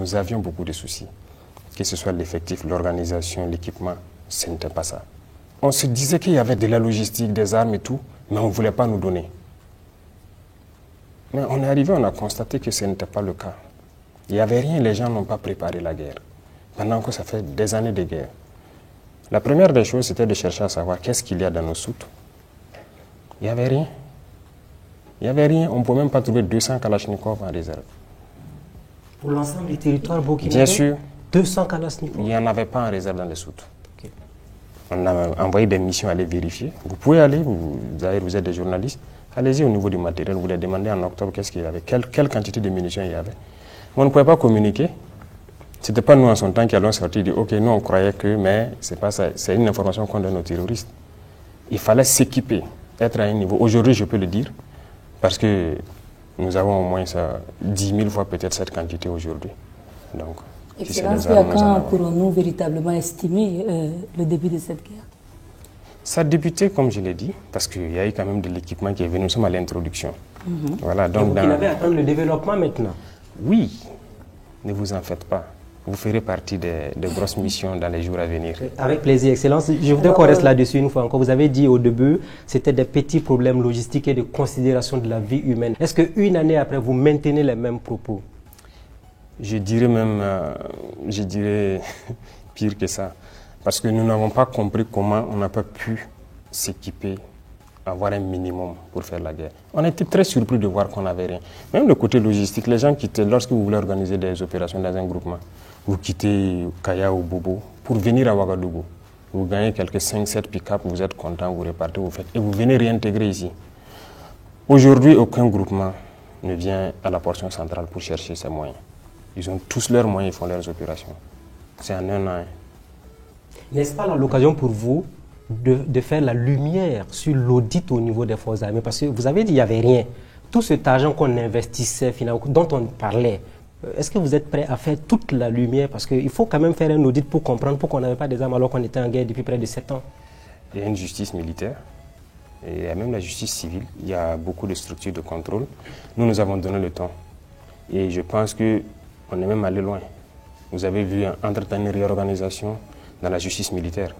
nous avions beaucoup de soucis. Que ce soit l'effectif, l'organisation, l'équipement, ce n'était pas ça. On se disait qu'il y avait de la logistique, des armes et tout, mais on ne voulait pas nous donner. Mais on est arrivé, on a constaté que ce n'était pas le cas. Il n'y avait rien, les gens n'ont pas préparé la guerre. Pendant que ça fait des années de guerre. La première des choses, c'était de chercher à savoir qu'est-ce qu'il y a dans nos soutes. Il n'y avait rien. Il n'y avait rien. On ne pouvait même pas trouver 200 Kalachnikov en réserve. Pour l'ensemble du territoire burkinabé? Bien sûr. 200 Kalachnikov? Il n'y en avait pas en réserve dans les soutes. Okay. On a envoyé des missions à aller vérifier. Vous pouvez aller, vous êtes des journalistes, allez-y au niveau du matériel, vous les demandez en octobre qu'est-ce qu'il y avait, quelle quantité de munitions il y avait. On ne pouvait pas communiquer. Ce n'était pas nous en son temps qui allons sortir et dire, ok, nous on croyait que, mais c'est pas ça, c'est une information qu'on donne aux terroristes. Il fallait s'équiper, être à un niveau. Aujourd'hui, je peux le dire, parce que nous avons au moins 10 000 fois peut-être cette quantité aujourd'hui. Donc, Excellence, quand pourrons-nous véritablement estimer le début de cette guerre? Ça a débuté, comme je l'ai dit, parce qu'il y a eu quand même de l'équipement qui est venu. Nous sommes à l'introduction. Voilà, donc vous avez attendu le développement maintenant? Oui, ne vous en faites pas. Vous ferez partie des grosses missions dans les jours à venir. Avec plaisir, Excellence. Je voudrais qu'on reste là-dessus une fois encore. Vous avez dit au début, c'était des petits problèmes logistiques et de considération de la vie humaine. Est-ce qu'une année après, vous maintenez les mêmes propos? Je dirais même, pire que ça. Parce que nous n'avons pas compris comment on n'a pas pu s'équiper, avoir un minimum pour faire la guerre. On était très surpris de voir qu'on n'avait rien. Même le côté logistique, les gens quittaient, lorsque vous voulez organiser des opérations dans un groupement, vous quittez Kaya ou Bobo pour venir à Ouagadougou. Vous gagnez quelques 5-7 pick-up, vous êtes content, vous repartez, vous faites, et vous venez réintégrer ici. Aujourd'hui, aucun groupement ne vient à la portion centrale pour chercher ses moyens. Ils ont tous leurs moyens, ils font leurs opérations. C'est en un an. N'est-ce pas l'occasion pour vous de faire la lumière sur l'audit au niveau des forces armées? Parce que vous avez dit qu'il n'y avait rien. Tout cet argent qu'on investissait, finalement, dont on parlait, est-ce que vous êtes prêt à faire toute la lumière? Parce qu'il faut quand même faire un audit pour comprendre pourquoi on n'avait pas des armes alors qu'on était en guerre depuis près de 7 ans. Il y a une justice militaire, et il y a même la justice civile. Il y a beaucoup de structures de contrôle. Nous avons donné le temps. Et je pense qu'on est même allé loin. Vous avez vu entre-temps une réorganisation dans la justice militaire.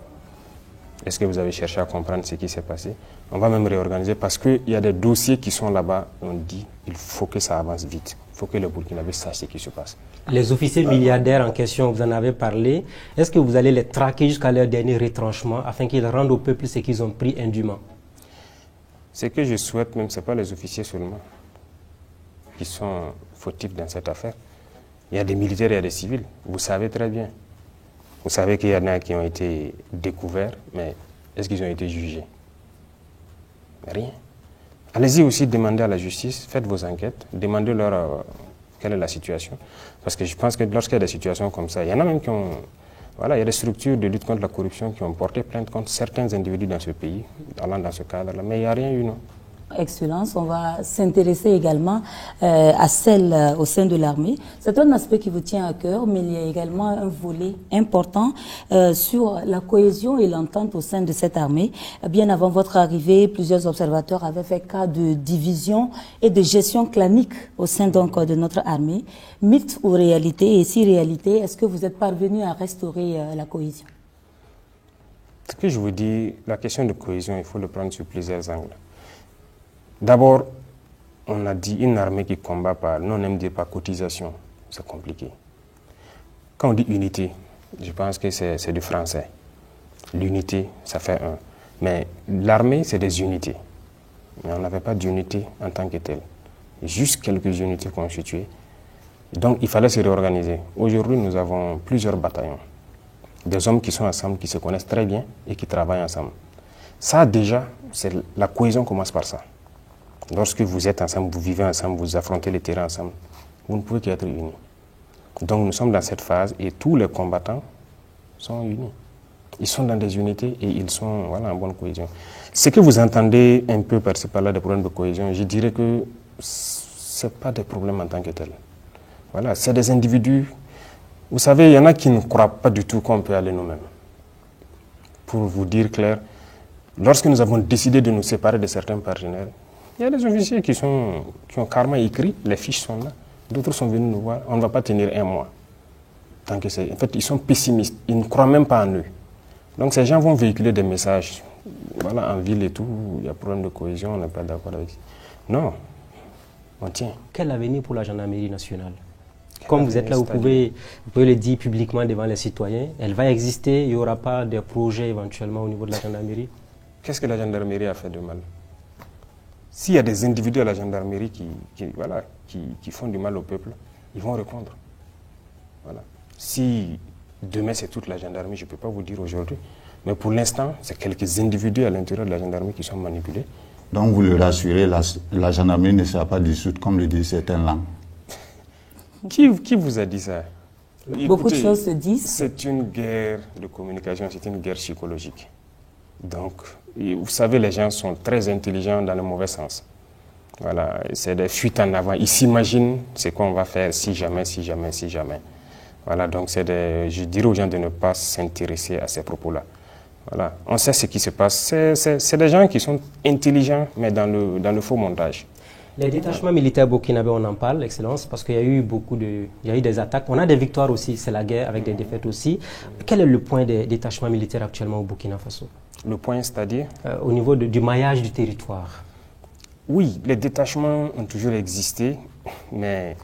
Est-ce que vous avez cherché à comprendre ce qui s'est passé? On va même réorganiser parce qu'il y a des dossiers qui sont là-bas. On dit qu'il faut que ça avance vite. Il faut que les Burkinabés sachent ce qui se passe. Les officiers milliardaires en question, vous en avez parlé. Est-ce que vous allez les traquer jusqu'à leur dernier retranchement afin qu'ils rendent au peuple ce qu'ils ont pris indûment? Ce que je souhaite même, ce n'est pas les officiers seulement qui sont fautifs dans cette affaire. Il y a des militaires et il y a des civils. Vous savez très bien. Vous savez qu'il y en a qui ont été découverts, mais est-ce qu'ils ont été jugés? Rien. Allez-y aussi demander à la justice, faites vos enquêtes, demandez-leur quelle est la situation. Parce que je pense que lorsqu'il y a des situations comme ça, il y en a même qui ont... Voilà, il y a des structures de lutte contre la corruption qui ont porté plainte contre certains individus dans ce pays, allant dans ce cadre-là, mais il n'y a rien eu, non. Excellence, on va s'intéresser également à celle au sein de l'armée. C'est un aspect qui vous tient à cœur, mais il y a également un volet important sur la cohésion et l'entente au sein de cette armée. Bien avant votre arrivée, plusieurs observateurs avaient fait cas de division et de gestion clanique au sein donc de notre armée. Mythe ou réalité? Et si réalité, est-ce que vous êtes parvenu à restaurer la cohésion? Ce que je vous dis, la question de cohésion, il faut le prendre sur plusieurs angles. D'abord, on a dit une armée qui combat par, nous on aime dire par cotisation, c'est compliqué. Quand on dit unité, je pense que c'est du français. L'unité, ça fait un. Mais l'armée, c'est des unités. Mais on n'avait pas d'unité en tant que telle. Juste quelques unités constituées. Donc il fallait se réorganiser. Aujourd'hui, nous avons plusieurs bataillons. Des hommes qui sont ensemble, qui se connaissent très bien et qui travaillent ensemble. Ça déjà, la cohésion commence par ça. Lorsque vous êtes ensemble, vous vivez ensemble, vous affrontez les terrains ensemble, vous ne pouvez qu'être unis. Donc nous sommes dans cette phase et tous les combattants sont unis. Ils sont dans des unités et ils sont en bonne cohésion. Ce que vous entendez un peu par-ci par-là des problèmes de cohésion, je dirais que ce n'est pas des problèmes en tant que tels. Voilà, c'est des individus. Vous savez, il y en a qui ne croient pas du tout qu'on peut aller nous-mêmes. Pour vous dire clair, lorsque nous avons décidé de nous séparer de certains partenaires, il y a des officiers qui ont carrément écrit, les fiches sont là. D'autres sont venus nous voir, on ne va pas tenir un mois. En fait, ils sont pessimistes, ils ne croient même pas en eux. Donc ces gens vont véhiculer des messages. Voilà, en ville et tout, il y a problème de cohésion, on n'est pas d'accord avec ça. Non, on tient. Quel avenir pour la gendarmerie nationale? Comme vous êtes là, vous pouvez le dire publiquement devant les citoyens. Elle va exister, il n'y aura pas de projets éventuellement au niveau de la gendarmerie? Qu'est-ce que la gendarmerie a fait de mal? S'il y a des individus à la gendarmerie qui font du mal au peuple, ils vont répondre. Voilà. Si demain c'est toute la gendarmerie, je ne peux pas vous dire aujourd'hui. Mais pour l'instant, c'est quelques individus à l'intérieur de la gendarmerie qui sont manipulés. Donc vous le rassurez, la gendarmerie ne sera pas dissoute comme le disent certaines langues. Qui vous a dit ça? Beaucoup de choses se disent. C'est une guerre de communication, c'est une guerre psychologique. Donc, vous savez, les gens sont très intelligents dans le mauvais sens. Voilà, c'est des fuites en avant. Ils s'imaginent ce qu'on va faire si jamais. Voilà, donc je dirais aux gens de ne pas s'intéresser à ces propos-là. Voilà, on sait ce qui se passe. C'est des gens qui sont intelligents, mais dans le faux montage. Les détachements militaires burkinabés, on en parle, Excellence, parce qu'il y a eu des attaques. On a des victoires aussi, c'est la guerre avec des défaites aussi. Quel est le point des détachements militaires actuellement au Burkina Faso? Le point, c'est-à-dire au niveau du maillage du territoire. Oui, les détachements ont toujours existé, mais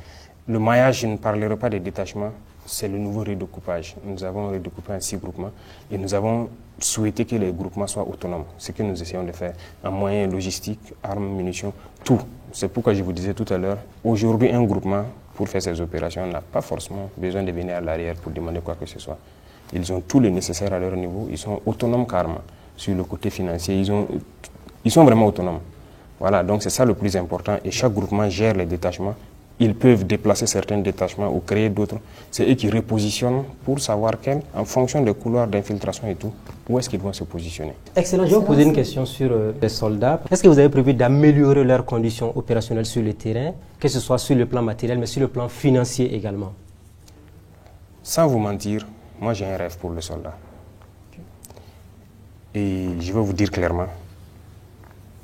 le maillage, je ne parlerai pas des détachements, c'est le nouveau redécoupage. Nous avons redécoupé en 6 groupements et nous avons souhaité que les groupements soient autonomes, ce que nous essayons de faire en moyens logistiques, armes, munitions, tout. C'est pourquoi je vous disais tout à l'heure, aujourd'hui un groupement pour faire ces opérations n'a pas forcément besoin de venir à l'arrière pour demander quoi que ce soit. Ils ont tout le nécessaire à leur niveau, ils sont autonomes carrément. Sur le côté financier, ils sont vraiment autonomes. Voilà, donc c'est ça le plus important et chaque groupement gère les détachements. Ils peuvent déplacer certains détachements ou créer d'autres. C'est eux qui repositionnent pour savoir en fonction des couloirs d'infiltration et tout, où est-ce qu'ils vont se positionner. Excellent. Je vais vous poser une question sur les soldats. Est-ce que vous avez prévu d'améliorer leurs conditions opérationnelles sur le terrain, que ce soit sur le plan matériel, mais sur le plan financier également? Sans vous mentir, moi j'ai un rêve pour les soldats. Et je vais vous dire clairement,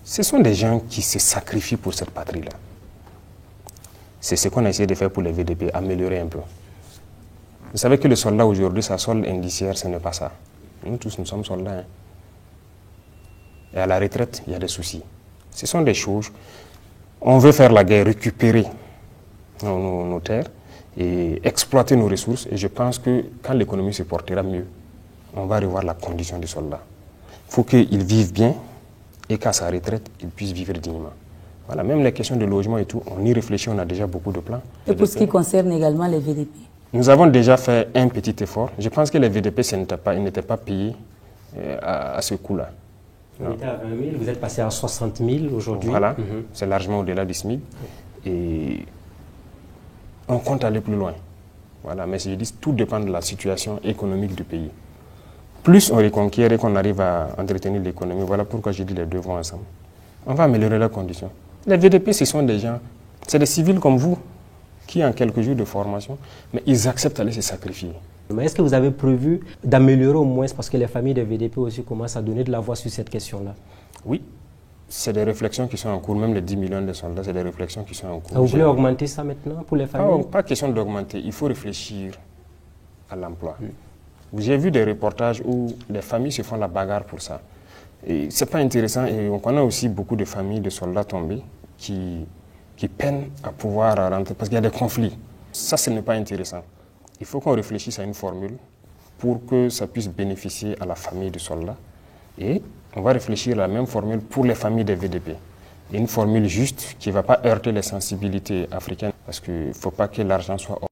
ce sont des gens qui se sacrifient pour cette patrie-là. C'est ce qu'on a essayé de faire pour les VDP, améliorer un peu. Vous savez que le soldat aujourd'hui, sa solde indiciaire, ce n'est pas ça. Nous tous, nous sommes soldats. Hein. Et à la retraite, il y a des soucis. Ce sont des choses. On veut faire la guerre, récupérer nos terres et exploiter nos ressources. Et je pense que quand l'économie se portera mieux, on va revoir la condition des soldats. Il faut qu'ils vivent bien et qu'à sa retraite, ils puissent vivre dignement. Voilà, même les questions de logement et tout, on y réfléchit, on a déjà beaucoup de plans. Et pour ce qui concerne également les VDP? Nous avons déjà fait un petit effort. Je pense que les VDP, ils n'étaient pas payés à ce coût-là. Vous étiez à 20 000, vous êtes passé à 60 000 aujourd'hui. Voilà, c'est largement au-delà du SMIC. Et on compte aller plus loin. Voilà, mais je dis, tout dépend de la situation économique du pays. Plus on reconquiert et qu'on arrive à entretenir l'économie, voilà pourquoi je dis les deux vont ensemble. On va améliorer leurs conditions. Les VDP, ce sont des gens, c'est des civils comme vous, qui ont quelques jours de formation, mais ils acceptent d'aller se sacrifier. Mais est-ce que vous avez prévu d'améliorer au moins, parce que les familles des VDP aussi commencent à donner de la voix sur cette question-là? Oui, c'est des réflexions qui sont en cours, même les 10 millions de soldats, c'est des réflexions qui sont en cours. Vous voulez augmenter ça maintenant pour les familles? Pas question d'augmenter, il faut réfléchir à l'emploi. J'ai vu des reportages où les familles se font la bagarre pour ça. Et c'est pas intéressant et on connaît aussi beaucoup de familles de soldats tombés qui peinent à pouvoir rentrer parce qu'il y a des conflits. Ça, ce n'est pas intéressant. Il faut qu'on réfléchisse à une formule pour que ça puisse bénéficier à la famille du soldat. Et on va réfléchir à la même formule pour les familles des VDP. Une formule juste qui ne va pas heurter les sensibilités africaines parce qu'il ne faut pas que l'argent soit